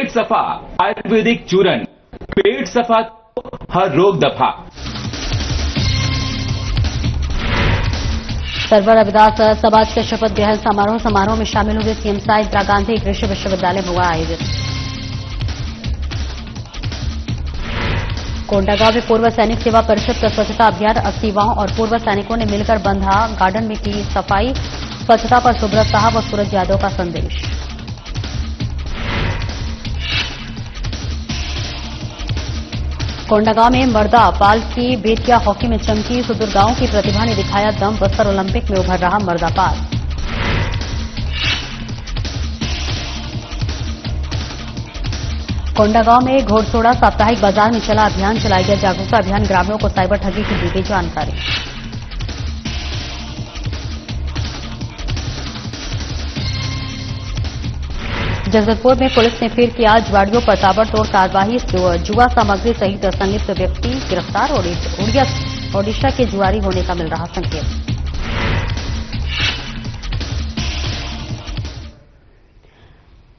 पेट सफा आयुर्वेदिक चूरन, पेट सफा तो हर रोग दफा। सर्व रविदास समाज के शपथ ग्रहण समारोह में शामिल हुए सीएम शाह इंदिरा गांधी कृषि विश्वविद्यालय में हुआ आयोजित। कोंडागांव में पूर्व सैनिक सेवा परिषद का स्वच्छता अभियान 80 युवाओं और पूर्व सैनिकों ने मिलकर बंधा गार्डन में की सफाई। स्वच्छता पर सुब्रत साहब और सूरज यादव का संदेश। कोंडागांव में मर्दा पाल की बेतिया हॉकी में चमकी सुदूर गांव की प्रतिभा ने दिखाया दम। बस्तर ओलंपिक में उभर रहा मर्दा पाल। कोंडागांव में घोड़सोड़ा साप्ताहिक बाजार में चला अभियान। चलाया गया जागरूकता अभियान। ग्रामीणों को साइबर ठगी की दी गई जानकारी। जगदलपुर में पुलिस ने फिर किया जुआड़ियों पर ताबड़तोड़ कार्रवाई। जुआ सामग्री सहित संलिप्त व्यक्ति गिरफ्तार। ओडिशा के जुआरी होने का मिल रहा संकेत।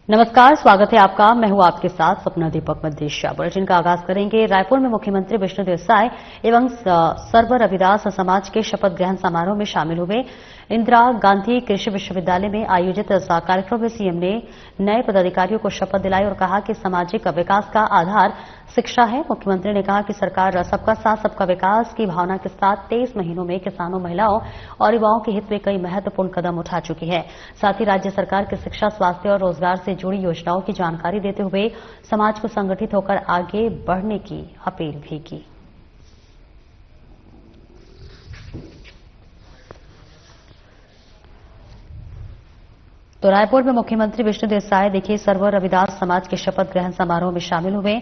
नमस्कार, स्वागत है आपका। मैं हूं आपके साथ सपना दीपक मदेशिया। बुलेटिन का आगाज करेंगे। रायपुर में मुख्यमंत्री विष्णुदेव साय एवं सर्व रविदास समाज के शपथ ग्रहण समारोह में शामिल हुए। इंदिरा गांधी कृषि विश्वविद्यालय में आयोजित इस कार्यक्रम में सीएम ने नए पदाधिकारियों को शपथ दिलाई और कहा कि सामाजिक विकास का आधार शिक्षा है। मुख्यमंत्री ने कहा कि सरकार सबका साथ सबका विकास की भावना के साथ 23 महीनों में किसानों, महिलाओं और युवाओं के हित में कई महत्वपूर्ण कदम उठा चुकी है। साथ ही राज्य सरकार की शिक्षा, स्वास्थ्य और रोजगार से जुड़ी योजनाओं की जानकारी देते हुए समाज को संगठित होकर आगे बढ़ने की अपील भी की। तो रायपुर में मुख्यमंत्री विष्णुदेव साय देखिए सर्व रविदास समाज के शपथ ग्रहण समारोह में शामिल हुए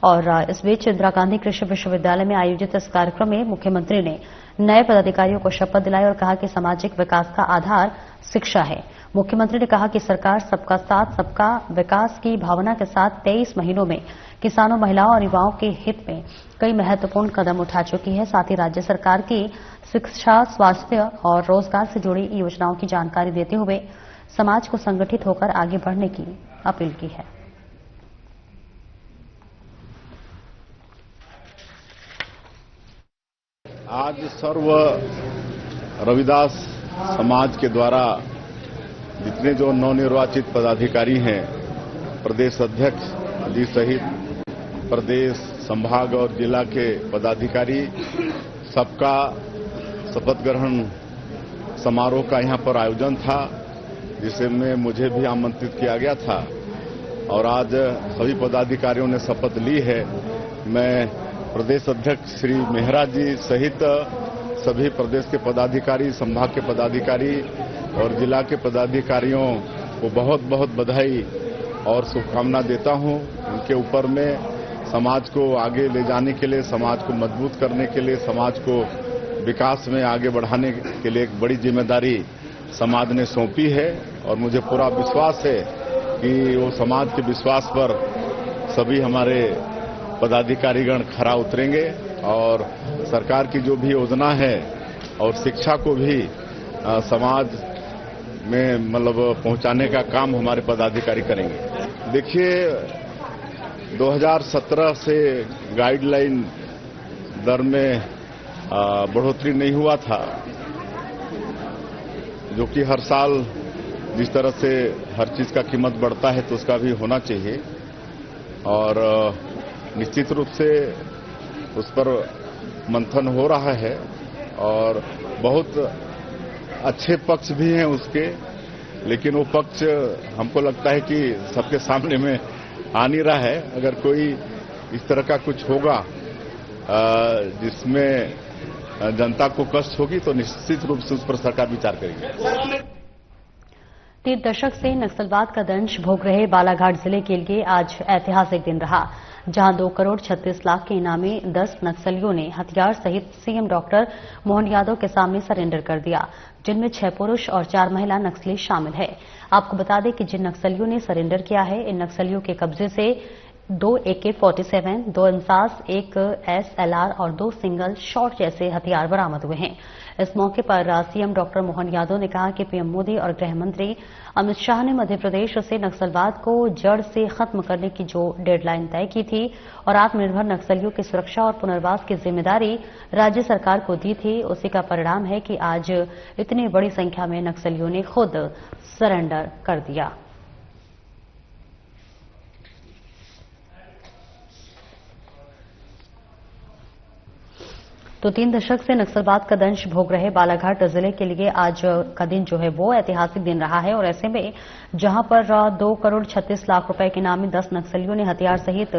और इस बीच इंदिरा गांधी कृषि विश्वविद्यालय में आयोजित इस कार्यक्रम में मुख्यमंत्री ने नए पदाधिकारियों को शपथ दिलाई और कहा कि सामाजिक विकास का आधार शिक्षा है। मुख्यमंत्री ने कहा कि सरकार सबका साथ सबका विकास की भावना के साथ 23 महीनों में किसानों, महिलाओं और युवाओं के हित में कई महत्वपूर्ण कदम उठा चुकी है। साथ ही राज्य सरकार की शिक्षा, स्वास्थ्य और रोजगार से जुड़ी योजनाओं की जानकारी देते हुए समाज को संगठित होकर आगे बढ़ने की अपील की है। आज सर्व रविदास समाज के द्वारा जितने जो नवनिर्वाचित पदाधिकारी हैं, प्रदेश अध्यक्ष जी सहित प्रदेश, संभाग और जिला के पदाधिकारी, सबका शपथ ग्रहण समारोह का यहां पर आयोजन था, जिसमें मुझे भी आमंत्रित किया गया था और आज सभी पदाधिकारियों ने शपथ ली है। मैं प्रदेश अध्यक्ष श्री मेहरा जी सहित सभी प्रदेश के पदाधिकारी, संभाग के पदाधिकारी और जिला के पदाधिकारियों को बहुत बहुत बधाई और शुभकामना देता हूं। उनके ऊपर में समाज को आगे ले जाने के लिए, समाज को मजबूत करने के लिए, समाज को विकास में आगे बढ़ाने के लिए एक बड़ी जिम्मेदारी समाज ने सौंपी है और मुझे पूरा विश्वास है कि वो समाज के विश्वास पर सभी हमारे पदाधिकारीगण खरा उतरेंगे और सरकार की जो भी योजना है और शिक्षा को भी समाज में पहुंचाने का काम हमारे पदाधिकारी करेंगे। देखिए, 2017 से गाइडलाइन दर में बढ़ोतरी नहीं हुआ था, जो कि हर साल जिस तरह से हर चीज का कीमत बढ़ता है तो उसका भी होना चाहिए और निश्चित रूप से उस पर मंथन हो रहा है और बहुत अच्छे पक्ष भी हैं उसके, लेकिन वो पक्ष हमको लगता है कि सबके सामने में आ नहीं रहा है। अगर कोई इस तरह का कुछ होगा जिसमें जनता को कष्ट होगी तो निश्चित रूप से उस पर सरकार विचार करेगी। 3 दशक से नक्सलवाद का दंश भोग रहे बालाघाट जिले के लिए आज ऐतिहासिक दिन रहा, जहां 2 करोड़ 36 लाख के इनामी 10 नक्सलियों ने हथियार सहित सीएम डॉक्टर मोहन यादव के सामने सरेंडर कर दिया, जिनमें 6 पुरुष और 4 महिला नक्सली शामिल है। आपको बता दें कि जिन नक्सलियों ने सरेंडर किया है, इन नक्सलियों के कब्जे से 2 AK-47, 2 इंसास, 1 SLR और 2 सिंगल शॉट जैसे हथियार बरामद हुए हैं। इस मौके पर सीएम डॉक्टर मोहन यादव ने कहा कि पीएम मोदी और गृह मंत्री अमित शाह ने मध्य प्रदेश से नक्सलवाद को जड़ से खत्म करने की जो डेडलाइन तय की थी और आत्मनिर्भर नक्सलियों की सुरक्षा और पुनर्वास की जिम्मेदारी राज्य सरकार को दी थी, उसी का परिणाम है कि आज इतनी बड़ी संख्या में नक्सलियों ने खुद सरेंडर कर दिया। तो 3 दशक से नक्सलवाद का दंश भोग रहे बालाघाट जिले के लिए आज का दिन जो है वो ऐतिहासिक दिन रहा है और ऐसे में जहां पर 2 करोड़ 36 लाख रुपए के इनामी 10 नक्सलियों ने हथियार सहित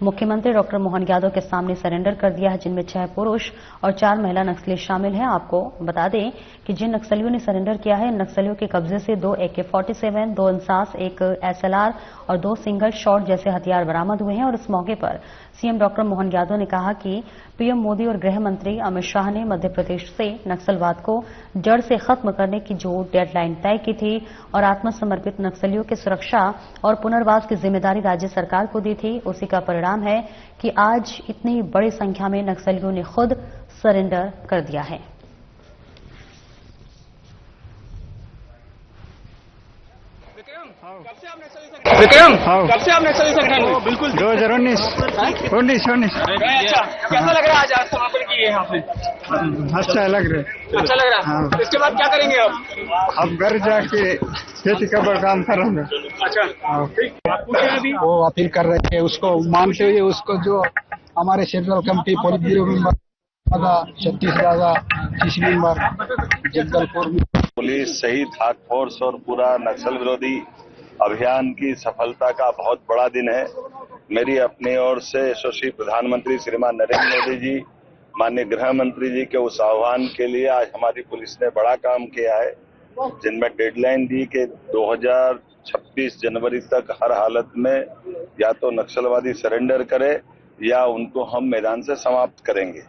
मुख्यमंत्री डॉक्टर मोहन यादव के सामने सरेंडर कर दिया है, जिनमें 6 पुरुष और 4 महिला नक्सली शामिल हैं। आपको बता दें कि जिन नक्सलियों ने सरेंडर किया है, इन नक्सलियों के कब्जे से 2 AK-47, 2 इंसास, 1 SLR और 2 सिंगल शॉट जैसे हथियार बरामद हुए हैं। और इस मौके पर सीएम डॉक्टर मोहन यादव ने कहा कि पीएम मोदी और गृह मंत्री अमित शाह ने मध्य प्रदेश से नक्सलवाद को जड़ से खत्म करने की जो डेडलाइन तय की थी और आत्मसमर्पित नक्सलियों की सुरक्षा और पुनर्वास की जिम्मेदारी राज्य सरकार को दी थी, उसी का परिणाम है कि आज इतनी बड़ी संख्या में नक्सलियों ने खुद सरेंडर कर दिया है। विक्रम, कब से आप नक्सली संगठन में? बिल्कुल 2019 अच्छा, कैसा लग रहा है आज समापन किए यहाँ पे? अच्छा लग रहा है। अच्छा लग रहा है। हाँ। इसके बाद क्या करेंगे आप? अब घर जाके खेती का काम करूंगा। अच्छा, आपको क्या अभी? वो अपील कर रहे थे, उसको मानते हुए उसको जो हमारे central committee polit bureau member Chhattisgarh chief member Jagdalpur police शहीद टास्क फोर्स और पूरा नक्सल विरोधी अभियान की सफलता का बहुत बड़ा दिन है। मेरी अपनी ओर से यशस्वी प्रधानमंत्री श्रीमान नरेंद्र मोदी जी, माननीय गृह मंत्री जी के उस आह्वान के लिए आज हमारी पुलिस ने बड़ा काम किया है, जिनमें डेडलाइन दी कि 2026 जनवरी तक हर हालत में या तो नक्सलवादी सरेंडर करे या उनको हम मैदान से समाप्त करेंगे।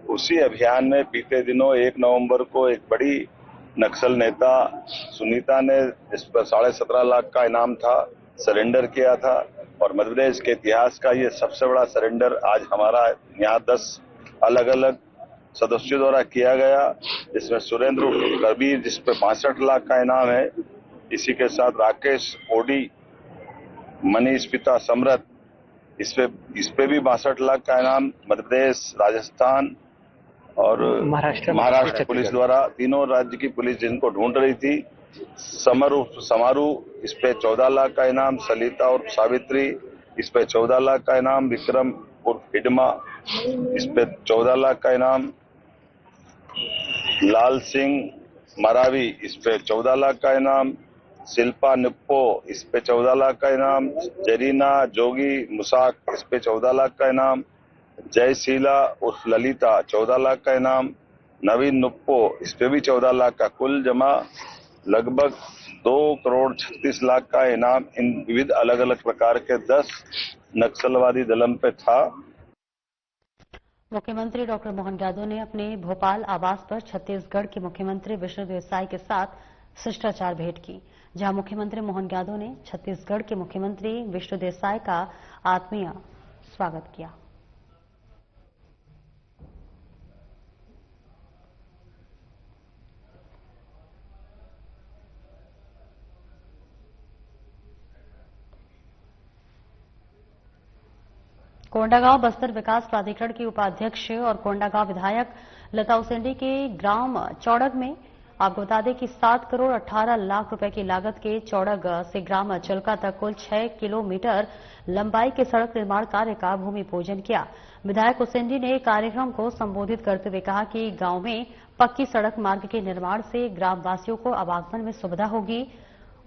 उसी अभियान में बीते दिनों 1 नवंबर को एक बड़ी नक्सल नेता सुनीता ने इस पर 17.5 लाख का इनाम था, सरेंडर किया था और मध्य प्रदेश के इतिहास का ये सबसे बड़ा सरेंडर आज हमारा यहाँ 10 अलग अलग सदस्यों द्वारा किया गया, जिसमें सुरेंद्र कबीर जिस पे 62 लाख का इनाम है, इसी के साथ राकेश ओडी, मनीष पिता समरथ, इस पे भी 62 लाख का इनाम मध्य प्रदेश, राजस्थान और महाराष्ट्र पुलिस द्वारा, तीनों राज्य की पुलिस जिनको ढूंढ रही थी। समारू इस पे 14 लाख का इनाम, सलिता और सावित्री इस पे 14 लाख का इनाम, विक्रम और हिडमा इस पे 14 लाख का इनाम, लाल सिंह मरावी इस पे 14 लाख का इनाम, शिल्पा निप्पो इस पे 14 लाख का इनाम, जरीना जोगी मुसाक इस पे 14 लाख का इनाम, जयशीला उर्फ ललिता 14 लाख का इनाम, नवीन नुप्पो इस पे भी 14 लाख का, कुल जमा लगभग 2 करोड़ 36 लाख का इनाम इन विविध अलग अलग प्रकार के 10 नक्सलवादी दलम पे था। मुख्यमंत्री डॉक्टर मोहन यादव ने अपने भोपाल आवास पर छत्तीसगढ़ के मुख्यमंत्री विष्णुदेव साय के साथ शिष्टाचार भेंट की, जहां मुख्यमंत्री मोहन यादव ने छत्तीसगढ़ के मुख्यमंत्री विष्णुदेव साय का आत्मीय स्वागत किया। कोंडागांव बस्तर विकास प्राधिकरण की उपाध्यक्ष और कोंडागांव विधायक लता उसेंडी के ग्राम चौड़ग में आपको बता दें कि 7 करोड़ 18 लाख रुपए की लागत के चौड़ग से ग्राम चलका तक कुल 6 किलोमीटर लंबाई के सड़क निर्माण कार्य का भूमि पूजन किया। विधायक उसेंडी ने कार्यक्रम को संबोधित करते हुए कहा कि गांव में पक्की सड़क मार्ग के निर्माण से ग्रामवासियों को आवागमन में सुविधा होगी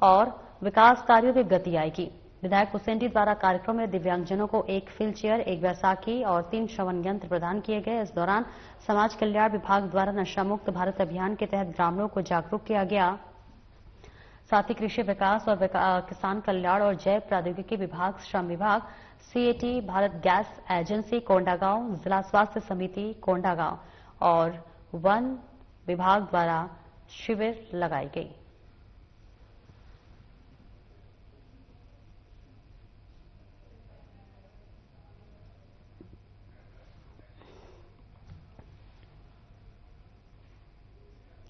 और विकास कार्यों में गति आएगी। विधायक उसेंडी द्वारा कार्यक्रम में दिव्यांगजनों को 1 व्हील चेयर, 1 बैसाखी और 3 श्रवण यंत्र प्रदान किए गए। इस दौरान समाज कल्याण विभाग द्वारा नशा मुक्त भारत अभियान के तहत ग्रामीणों को जागरूक किया गया। साथ ही कृषि विकास और किसान कल्याण और जैव प्रौद्योगिकी विभाग, श्रम विभाग, CAT, Bharat gas agency Kondagaon, जिला स्वास्थ्य समिति कोंडागांव और वन विभाग द्वारा शिविर लगाई गई।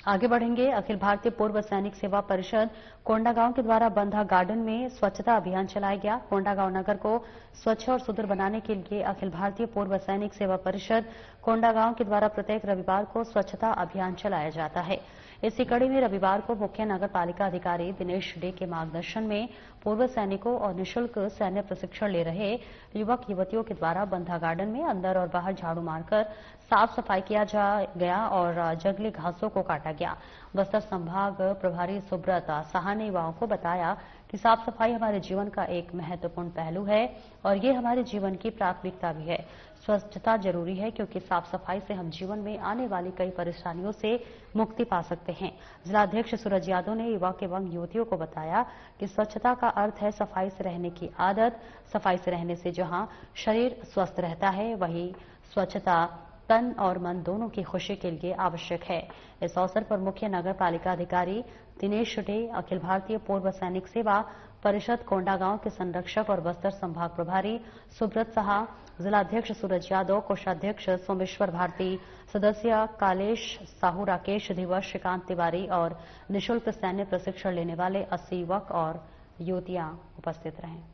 आगे बढ़ेंगे। अखिल भारतीय पूर्व सैनिक सेवा परिषद कोंडागांव के द्वारा बंधा गार्डन में स्वच्छता अभियान चलाया गया। कोंडागांव नगर को स्वच्छ और सुंदर बनाने के लिए अखिल भारतीय पूर्व सैनिक सेवा परिषद कोंडागांव के द्वारा प्रत्येक रविवार को स्वच्छता अभियान चलाया जाता है। इसी कड़ी में रविवार को मुख्य नगर पालिका अधिकारी दिनेश डे के मार्गदर्शन में पूर्व सैनिकों और निःशुल्क सैन्य प्रशिक्षण ले रहे युवक युवतियों के द्वारा बंधा गार्डन में अंदर और बाहर झाड़ू मारकर साफ सफाई किया गया और जंगली घासों को काटा गया। बस्तर संभाग प्रभारी सुब्रत साहा ने युवाओं को बताया कि साफ सफाई हमारे जीवन का एक महत्वपूर्ण पहलू है और ये हमारे जीवन की प्राथमिकता भी है। स्वच्छता जरूरी है क्योंकि साफ सफाई से हम जीवन में आने वाली कई परेशानियों से मुक्ति पा सकते हैं। जिलाध्यक्ष सूरज यादव ने युवक एवं युवतियों को बताया कि स्वच्छता का अर्थ है सफाई से रहने की आदत। सफाई से रहने से जहां शरीर स्वस्थ रहता है वहीं स्वच्छता तन और मन दोनों की खुशी के लिए आवश्यक है। इस अवसर पर मुख्य नगर पालिका अधिकारी दिनेश डे, अखिल भारतीय पूर्व सैनिक सेवा परिषद कोंडागांव के संरक्षक और बस्तर संभाग प्रभारी सुब्रत साहा, जिलाध्यक्ष सूरज यादव, कोषाध्यक्ष सोमेश्वर भारती, सदस्य कालेश साहू, राकेश दिवस, श्रीकांत तिवारी और निःशुल्क सैन्य प्रशिक्षण लेने वाले 80 युवक और युवतियां उपस्थित रहे।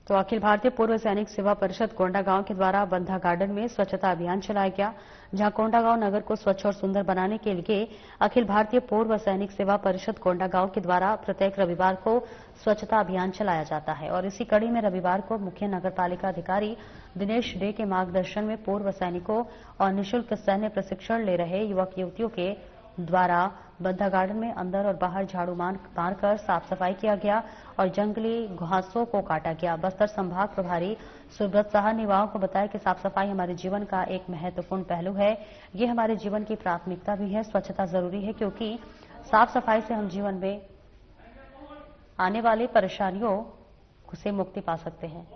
तो अखिल भारतीय पूर्व सैनिक सेवा परिषद कोंडागांव के द्वारा बंधा गार्डन में स्वच्छता अभियान चलाया गया, जहां कोंडागांव नगर को स्वच्छ और सुंदर बनाने के लिए अखिल भारतीय पूर्व सैनिक सेवा परिषद कोंडागांव के द्वारा प्रत्येक रविवार को स्वच्छता अभियान चलाया जाता है। और इसी कड़ी में रविवार को मुख्य नगर पालिका अधिकारी दिनेश डे के मार्गदर्शन में पूर्व सैनिकों और निःशुल्क सैन्य प्रशिक्षण ले रहे युवक युवतियों के द्वारा बंधा गार्डन में अंदर और बाहर झाड़ू मारकर साफ सफाई किया गया और जंगली घासों को काटा गया। बस्तर संभाग प्रभारी सुब्रत साहा ने युवाओं को बताया कि साफ सफाई हमारे जीवन का एक महत्वपूर्ण पहलू है। ये हमारे जीवन की प्राथमिकता भी है। स्वच्छता जरूरी है क्योंकि साफ सफाई से हम जीवन में आने वाली परेशानियों से मुक्ति पा सकते हैं।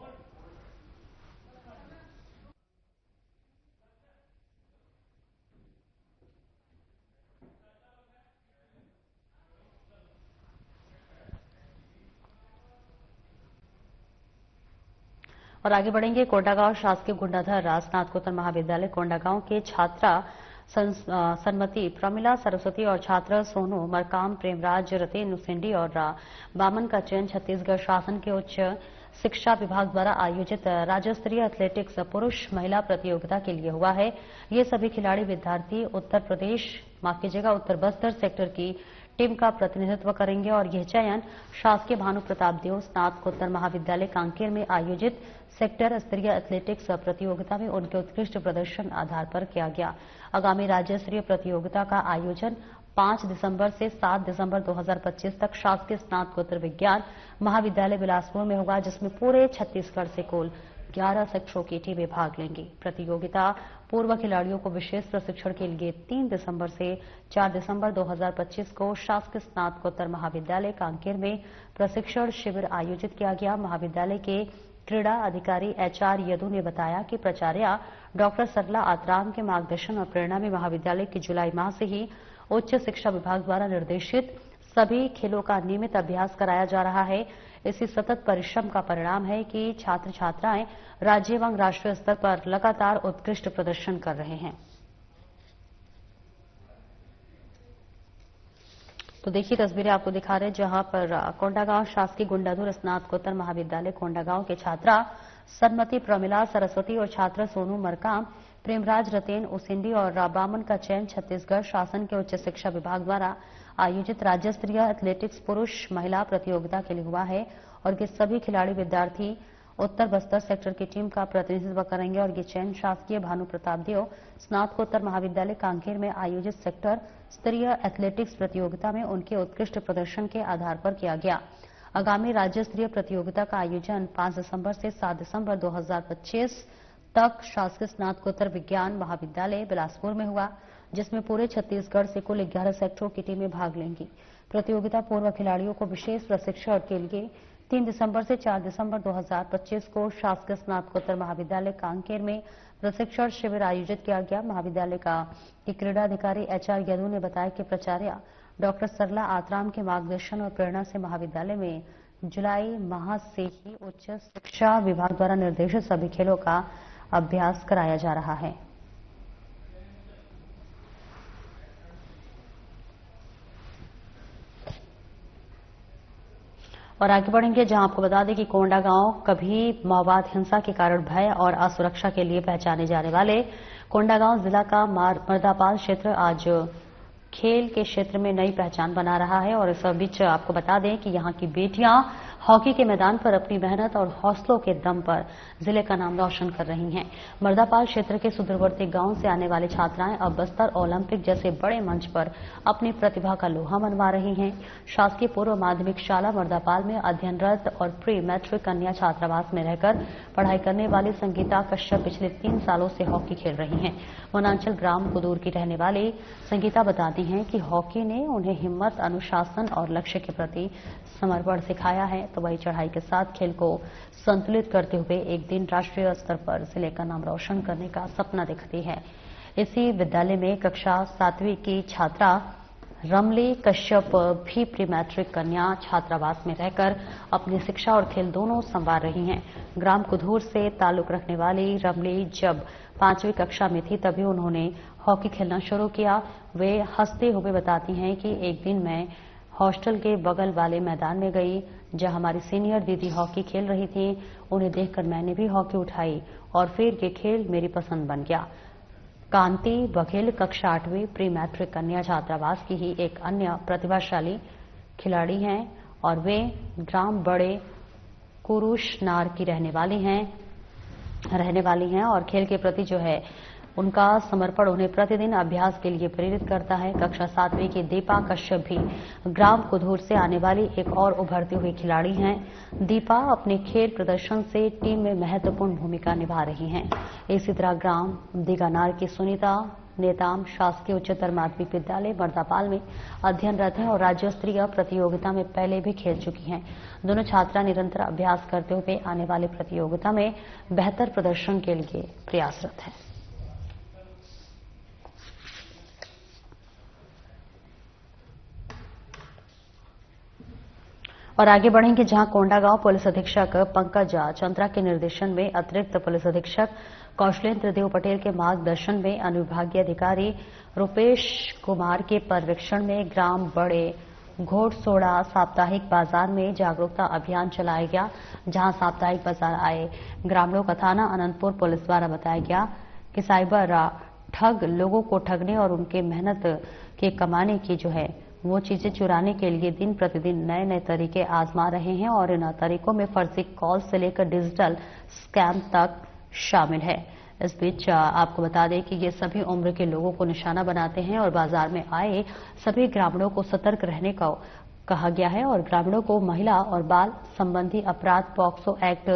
और आगे बढ़ेंगे। कोंडागांव शासकीय गुंडाधर राज स्नातकोत्तर महाविद्यालय कोंडागांव के छात्रा सन्मति प्रमिला सरस्वती और छात्र सोनू मरकाम, प्रेमराज, रतेन उसेंडी और बामन का चयन छत्तीसगढ़ शासन के उच्च शिक्षा विभाग द्वारा आयोजित राज्य स्तरीय एथलेटिक्स पुरुष महिला प्रतियोगिता के लिए हुआ है। ये सभी खिलाड़ी विद्यार्थी उत्तर बस्तर सेक्टर की टीम का प्रतिनिधित्व करेंगे और यह चयन शासकीय भानु प्रताप देव स्नातकोत्तर महाविद्यालय कांकेर में आयोजित सेक्टर स्तरीय एथलेटिक्स प्रतियोगिता में उनके उत्कृष्ट प्रदर्शन आधार पर किया गया। आगामी राज्य स्तरीय प्रतियोगिता का आयोजन 5 दिसंबर से 7 दिसंबर 2025 तक शासकीय स्नातकोत्तर विज्ञान महाविद्यालय बिलासपुर में होगा, जिसमें पूरे छत्तीसगढ़ से कुल 11 सेक्टरों की टीमें भाग लेंगी। प्रतियोगिता पूर्व खिलाड़ियों को विशेष प्रशिक्षण के लिए 3 दिसंबर से 4 दिसंबर 2025 को शासकीय स्नातकोत्तर महाविद्यालय कांकेर में प्रशिक्षण शिविर आयोजित किया गया। महाविद्यालय के क्रीड़ा अधिकारी HR यदु ने बताया कि प्राचार्य डॉक्टर सरला आतराम के मार्गदर्शन और प्रेरणा में महाविद्यालय की जुलाई माह से ही उच्च शिक्षा विभाग द्वारा निर्देशित सभी खेलों का नियमित अभ्यास कराया जा रहा है। इसी सतत परिश्रम का परिणाम है कि छात्र छात्राएं राज्य एवं राष्ट्रीय स्तर पर लगातार उत्कृष्ट प्रदर्शन कर रहे हैं। तो देखिए तस्वीरें आपको दिखा रहे हैं, जहां पर कोंडागांव शासकीय गुंडाधर स्नातकोत्तर महाविद्यालय कोंडागांव के छात्रा सन्मति प्रमिला सरस्वती और छात्र सोनू मरकाम, प्रेमराज, रतेन उसेंडी और बामन का चयन छत्तीसगढ़ शासन के उच्च शिक्षा विभाग द्वारा आयोजित राज्य स्तरीय एथलेटिक्स पुरुष महिला प्रतियोगिता के लिए हुआ है और ये सभी खिलाड़ी विद्यार्थी उत्तर बस्तर सेक्टर की टीम का प्रतिनिधित्व करेंगे और ये चयन शासकीय भानु प्रताप देव स्नातकोत्तर महाविद्यालय कांकेर में आयोजित सेक्टर स्तरीय एथलेटिक्स प्रतियोगिता में उनके उत्कृष्ट प्रदर्शन के आधार पर किया गया। आगामी राज्य स्तरीय प्रतियोगिता का आयोजन 5 दिसंबर से 7 दिसंबर 2025 तक शासकीय स्नातकोत्तर विज्ञान महाविद्यालय बिलासपुर में हुआ, जिसमें पूरे छत्तीसगढ़ से कुल 11 सेक्टरों की टीमें भाग लेंगी। प्रतियोगिता पूर्व खिलाड़ियों को विशेष प्रशिक्षण के लिए 3 दिसंबर से 4 दिसंबर 2025 को शासकीय स्नातकोत्तर महाविद्यालय कांकेर में प्रशिक्षण शिविर आयोजित किया गया। महाविद्यालय का क्रीड़ा अधिकारी HR यदु ने बताया कि प्राचार्य डॉक्टर सरला आतराम के मार्गदर्शन और प्रेरणा से महाविद्यालय में जुलाई माह से ही उच्च शिक्षा विभाग द्वारा निर्देशित सभी खेलों का अभ्यास कराया जा रहा है। और आगे बढ़ेंगे जहां आपको बता दें कि कोंडागांव कभी माओवाद हिंसा के कारण भय और असुरक्षा के लिए पहचाने जाने वाले कोंडागांव जिला का मर्दापाल क्षेत्र आज खेल के क्षेत्र में नई पहचान बना रहा है। और इस बीच आपको बता दें कि यहां की बेटियां हॉकी के मैदान पर अपनी मेहनत और हौसलों के दम पर जिले का नाम रोशन कर रही हैं। मर्दापाल क्षेत्र के सुदूरवर्ती गांव से आने वाली छात्राएं अब बस्तर ओलंपिक जैसे बड़े मंच पर अपनी प्रतिभा का लोहा मनवा रही हैं। शासकीय पूर्व माध्यमिक शाला मर्दापाल में अध्ययनरत और प्री मैट्रिक कन्या छात्रावास में रहकर पढ़ाई करने वाली संगीता कश्यप पिछले 3 सालों से हॉकी खेल रही हैं। वनांचल ग्राम कुदूर की रहने वाली संगीता बताती हैं कि हॉकी ने उन्हें हिम्मत, अनुशासन और लक्ष्य के प्रति समर्पण सिखाया है, तो वही चढ़ाई के साथ खेल को संतुलित करते हुए एक दिन राष्ट्रीय स्तर पर जिले का नाम रोशन करने का सपना दिखती है। इसी विद्यालय में कक्षा 7वीं की छात्रा रमली कश्यप भी प्री मैट्रिक कन्या छात्रावास में रहकर अपनी शिक्षा और खेल दोनों संवार रही हैं। ग्राम कुधूर से ताल्लुक रखने वाली रमली जब 5वीं कक्षा में थी तभी उन्होंने हॉकी खेलना शुरू किया। वे हंसते हुए बताती हैं कि एक दिन मैं हॉस्टल के बगल वाले मैदान में गई जहां हमारी सीनियर दीदी हॉकी खेल रही थी। उन्हें देखकर मैंने भी हॉकी उठाई और फिर ये खेल मेरी पसंद बन गया। कांति बघेल कक्षा 8वीं प्री मैट्रिक कन्या छात्रावास की ही एक अन्य प्रतिभाशाली खिलाड़ी हैं और वे ग्राम बड़े कुरुशनार की रहने वाली हैं और खेल के प्रति जो है उनका समर्पण उन्हें प्रतिदिन अभ्यास के लिए प्रेरित करता है। कक्षा 7वीं की दीपा कश्यप भी ग्राम कुधूर से आने वाली एक और उभरती हुई खिलाड़ी हैं। दीपा अपने खेल प्रदर्शन से टीम में महत्वपूर्ण भूमिका निभा रही हैं। इसी तरह ग्राम दिगानार की सुनीता नेताम शासकीय उच्चतर माध्यमिक विद्यालय मर्दापाल में अध्ययनरत हैं और राज्य स्तरीय प्रतियोगिता में पहले भी खेल चुकी हैं। दोनों छात्रा निरंतर अभ्यास करते हुए आने वाली प्रतियोगिता में बेहतर प्रदर्शन के लिए प्रयासरत हैं। और आगे बढ़ेंगे जहां कोंडागांव पुलिस अधीक्षक पंकज चंद्रा के निर्देशन में अतिरिक्त पुलिस अधीक्षक कौशलेंद्र देव पटेल के मार्गदर्शन में अनुविभागीय अधिकारी रूपेश कुमार के पर्यवेक्षण में ग्राम बड़े घोड़सोड़ा साप्ताहिक बाजार में जागरूकता अभियान चलाया गया। जहां साप्ताहिक बाजार आए ग्रामीणों का थाना अनंतपुर पुलिस द्वारा बताया गया कि साइबर ठग लोगों को ठगने और उनके मेहनत के कमाने की जो है वो चीजें चुराने के लिए दिन प्रतिदिन नए नए तरीके आजमा रहे हैं और इन तरीकों में फर्जी कॉल से लेकर डिजिटल स्कैम तक शामिल है। इस बीच आपको बता दें कि ये सभी उम्र के लोगों को निशाना बनाते हैं और बाजार में आए सभी ग्रामीणों को सतर्क रहने का कहा गया है और ग्रामीणों को महिला और बाल संबंधी अपराध पॉक्सो एक्ट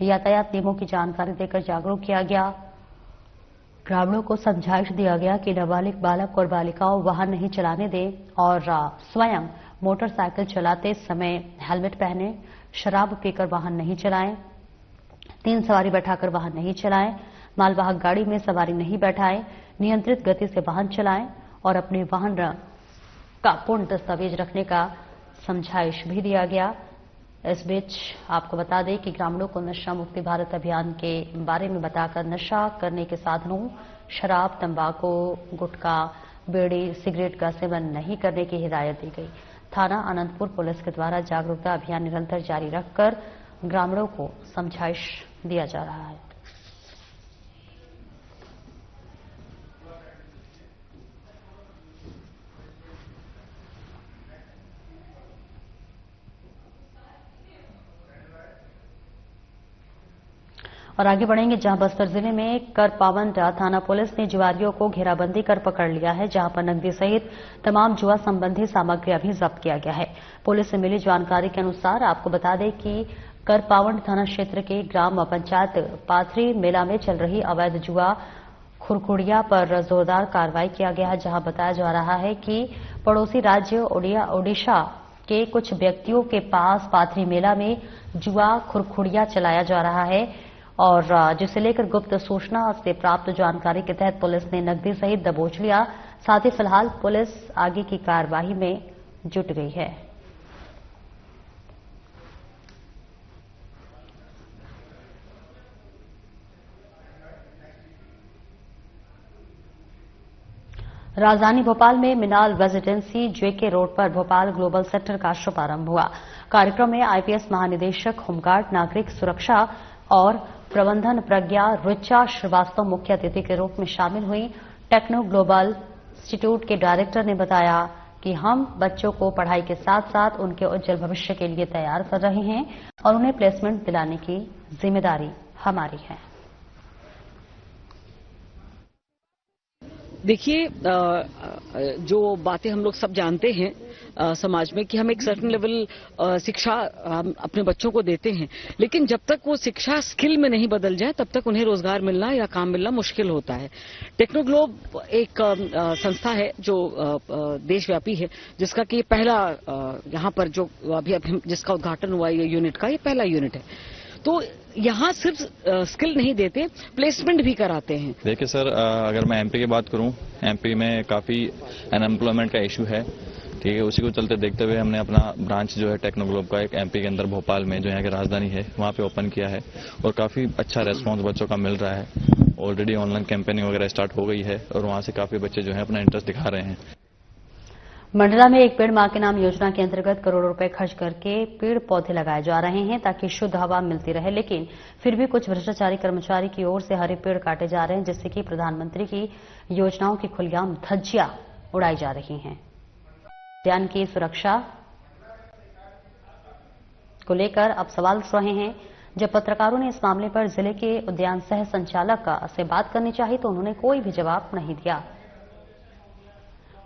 यातायात नियमों की जानकारी देकर जागरूक किया गया। ग्रामीणों को समझाइश दिया गया कि नाबालिग बालक और बालिकाओं वाहन नहीं चलाने दें और स्वयं मोटरसाइकिल चलाते समय हेलमेट पहने, शराब पीकर वाहन नहीं चलाएं, 3 सवारी बैठाकर वाहन नहीं चलाएं, मालवाहक गाड़ी में सवारी नहीं बैठाएं, नियंत्रित गति से वाहन चलाएं और अपने वाहन का पूर्ण दस्तावेज रखने का समझाइश भी दिया गया। इस बीच आपको बता दें कि ग्रामीणों को नशा मुक्ति भारत अभियान के बारे में बताकर नशा करने के साधनों शराब, तंबाकू, गुटखा, बीड़ी, सिगरेट का सेवन नहीं करने की हिदायत दी गई। थाना अनंतपुर पुलिस के द्वारा जागरूकता अभियान निरंतर जारी रखकर ग्रामीणों को समझाइश दिया जा रहा है। और आगे बढ़ेंगे जहां बस्तर जिले में करपावंटा थाना पुलिस ने जुआरियों को घेराबंदी कर पकड़ लिया है, जहां पर नकदी सहित तमाम जुआ संबंधी सामग्री भी जब्त किया गया है। पुलिस से मिली जानकारी के अनुसार आपको बता दें कि करपावंट थाना क्षेत्र के ग्राम पंचायत पाथरी मेला में चल रही अवैध जुआ खुरखुड़िया पर जोरदार कार्रवाई किया गया है, जहां बताया जा रहा है कि पड़ोसी राज्य ओडिशा के कुछ व्यक्तियों के पास पाथरी मेला में जुआ खुरखुड़िया चलाया जा रहा है और जिसे लेकर गुप्त सूचना से प्राप्त जानकारी के तहत पुलिस ने नकदी सहित दबोच लिया। साथ ही फिलहाल पुलिस आगे की कार्रवाई में जुट गई है। राजधानी भोपाल में मिनाल रेजिडेंसी जेके रोड पर भोपाल ग्लोबल सेंटर का शुभारंभ हुआ। कार्यक्रम में आईपीएस महानिदेशक होमगार्ड, नागरिक सुरक्षा और प्रबंधन प्रज्ञा ऋचा श्रीवास्तव मुख्य अतिथि के रूप में शामिल हुई। टेक्नो ग्लोबल इंस्टीट्यूट के डायरेक्टर ने बताया कि हम बच्चों को पढ़ाई के साथ साथ उनके उज्जवल भविष्य के लिए तैयार कर रहे हैं और उन्हें प्लेसमेंट दिलाने की जिम्मेदारी हमारी है। देखिए, जो बातें हम लोग सब जानते हैं समाज में कि हम एक सर्टेन लेवल शिक्षा अपने बच्चों को देते हैं, लेकिन जब तक वो शिक्षा स्किल में नहीं बदल जाए तब तक उन्हें रोजगार मिलना या काम मिलना मुश्किल होता है। टेक्नोग्लोब एक संस्था है जो देशव्यापी है, जिसका कि पहला यहाँ पर जो अभी जिसका उद्घाटन हुआ ये यूनिट का, ये पहला यूनिट है। तो यहाँ सिर्फ स्किल नहीं देते, प्लेसमेंट भी कराते हैं। देखिए सर, अगर मैं एमपी की बात करूं, एमपी में काफी अनएम्प्लॉयमेंट का इशू है, ठीक है। उसी को चलते देखते हुए हमने अपना ब्रांच जो है टेक्नोग्लोब का एक एमपी के अंदर भोपाल में, जो यहाँ की राजधानी है, वहाँ पे ओपन किया है और काफी अच्छा रेस्पॉन्स बच्चों का मिल रहा है। ऑलरेडी ऑनलाइन कैंपेनिंग वगैरह स्टार्ट हो गई है और वहाँ से काफी बच्चे जो है अपना इंटरेस्ट दिखा रहे हैं। मंडला में एक पेड़ मां के नाम योजना के अंतर्गत करोड़ों रुपए खर्च करके पेड़ पौधे लगाए जा रहे हैं ताकि शुद्ध हवा मिलती रहे, लेकिन फिर भी कुछ भ्रष्टाचारी कर्मचारी की ओर से हरे पेड़ काटे जा रहे हैं, जिससे कि प्रधानमंत्री की योजनाओं की खुलेआम धज्जियां उड़ाई जा रही हैं। उद्यान की सुरक्षा को लेकर अब सवाल उठ रहे हैं। जब पत्रकारों ने इस मामले पर जिले के उद्यान सह संचालक से बात करनी चाहिए तो उन्होंने कोई भी जवाब नहीं दिया।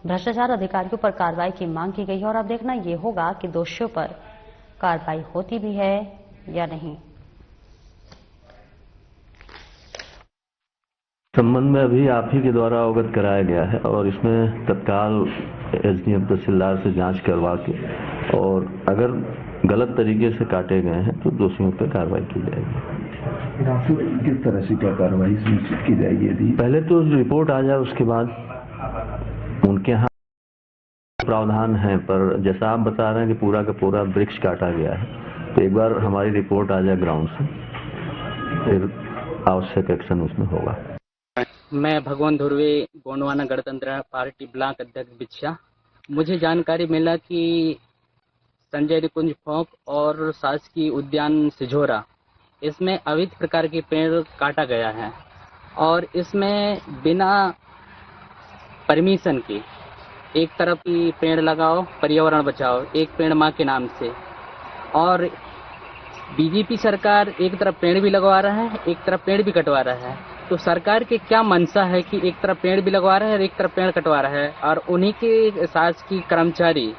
भ्रष्टाचार अधिकारियों पर कार्रवाई की मांग की गई है और अब देखना यह होगा कि दोषियों पर कार्रवाई होती भी है या नहीं। संबंध में अभी आप ही के द्वारा अवगत कराया गया है और इसमें तत्काल एसडीएम तहसीलदार से जांच करवा के और अगर गलत तरीके से काटे गए हैं तो दोषियों पर कार्रवाई की जाएगी। राशि किस तरह से क्या कार्रवाई सुनिश्चित की जाएगी? यदि पहले तो रिपोर्ट आ जाए उसके बाद उनके यहाँ प्रावधान है, पर जैसा आप बता रहे हैं कि पूरा का पूरा वृक्ष काटा गया है, तो एक बार हमारी रिपोर्ट आ जाए ग्राउंड से, फिर आवश्यक एक्शन उसमें होगा। मैं भगवान धुर्वे, गोंडवाना गणतंत्र पार्टी ब्लॉक अध्यक्ष बिछा। मुझे जानकारी मिला कि संजय निकुंज फोक और शासकीय उद्यान सिझोरा, इसमें अवैध प्रकार के पेड़ काटा गया है और इसमें बिना परमिशन की एक तरफ की पेड़ लगाओ पर्यावरण बचाओ, एक पेड़ माँ के नाम से, और बीजेपी सरकार एक तरफ पेड़ भी लगवा रहा है, एक तरफ पेड़ भी कटवा रहा है। तो सरकार की क्या मंशा है कि एक तरफ पेड़ भी लगवा रहा है और एक तरफ पेड़ कटवा रहा है, और उन्हीं के शासकीय कर्मचारी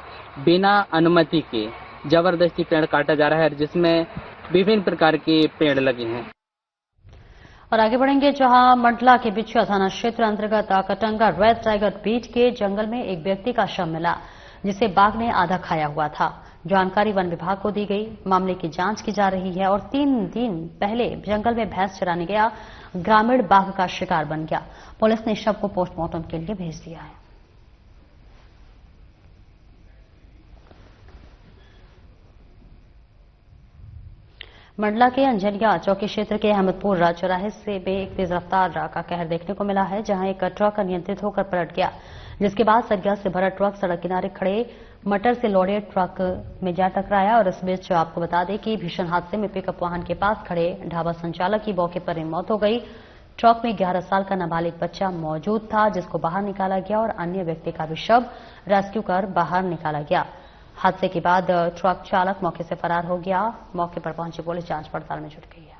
बिना अनुमति के जबरदस्ती पेड़ काटा जा रहा है, जिसमें विभिन्न प्रकार के पेड़ लगे हैं। और आगे बढ़ेंगे, जहां मंडला के बिछुआ थाना क्षेत्र अंतर्गत कटंगा रेड टाइगर बीट के जंगल में एक व्यक्ति का शव मिला, जिसे बाघ ने आधा खाया हुआ था। जानकारी वन विभाग को दी गई। मामले की जांच की जा रही है और 3 दिन पहले जंगल में भैंस चराने गया ग्रामीण बाघ का शिकार बन गया। पुलिस ने शव को पोस्टमार्टम के लिए भेज दिया है। मंडला के अंजनिया चौकी क्षेत्र के अहमदपुर चौराहे से एक तेज रफ्तार का कहर देखने को मिला है, जहां एक ट्रक अनियंत्रित होकर पलट गया, जिसके बाद सरिया से भरा ट्रक सड़क किनारे खड़े मटर से लोडेड ट्रक में जा टकराया। और इस बीच आपको बता दें कि भीषण हादसे में पिकअप वाहन के पास खड़े ढाबा संचालक की मौके पर ही मौत हो गई। ट्रक में 11 साल का नाबालिग बच्चा मौजूद था, जिसको बाहर निकाला गया और अन्य व्यक्ति का भी शव रेस्क्यू कर बाहर निकाला गया। हादसे के बाद ट्रक चालक मौके से फरार हो गया। मौके पर पहुंची पुलिस जांच पड़ताल में जुट गई है।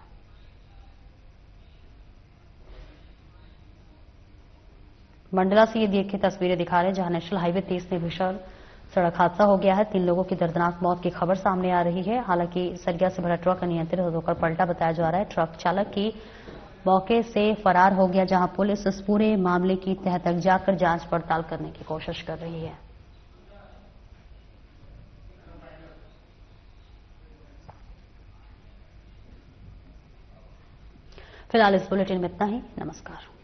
मंडला से ये देखिए तस्वीरें दिखा रहे हैं, जहां नेशनल हाईवे 30 में भीषण सड़क हादसा हो गया है। 3 लोगों की दर्दनाक मौत की खबर सामने आ रही है। हालांकि सरिया से भरा ट्रक अनियंत्रित होकर पलटा बताया जा रहा है। ट्रक चालक की मौके से फरार हो गया, जहां पुलिस इस पूरे मामले की तह तक जाकर जांच पड़ताल करने की कोशिश कर रही है। फिलहाल इस बुलेटिन में इतना ही। नमस्कार।